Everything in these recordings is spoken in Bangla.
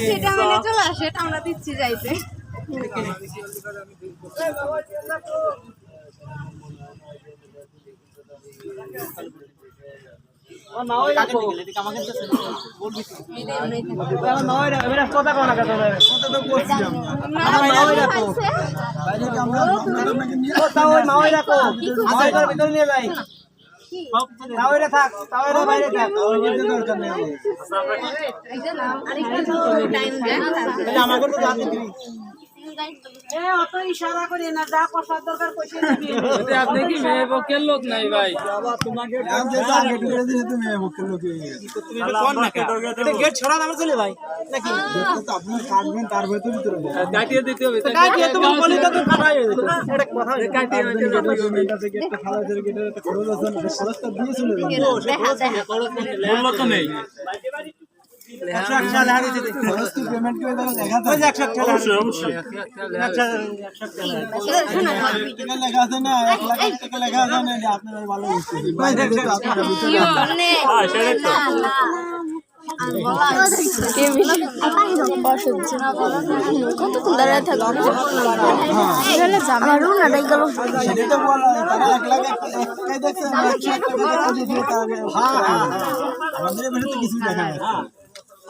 সেটা হলে চলে আসে, আমরা দিচ্ছি যাইতে। ইশারা করি না, যা কষার দরকার কষিয়ে দিবি। আপনি কি মেয়ে পক্ষের লোক নাই ভাই? গেট ছড়া দাম চলে ভাই নাকি? কাটিয়ে দিতে হবে। কাটিয়ে তুমি বলি তো কাটা হয়ে যেত। এটা কথা কাটিয়ে বললো তো নেই।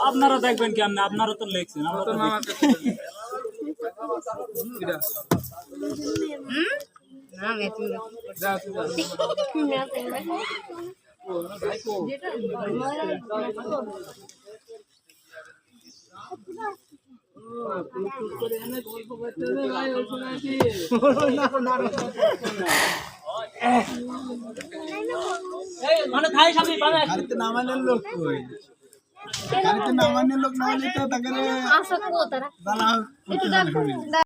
আপনারা দেখবেন কেমন, আপনারা তো লেখছেন, আমরা তো নামানোর লোক কই? গাড়িতে নামানোর লোক না হলে তো তাকে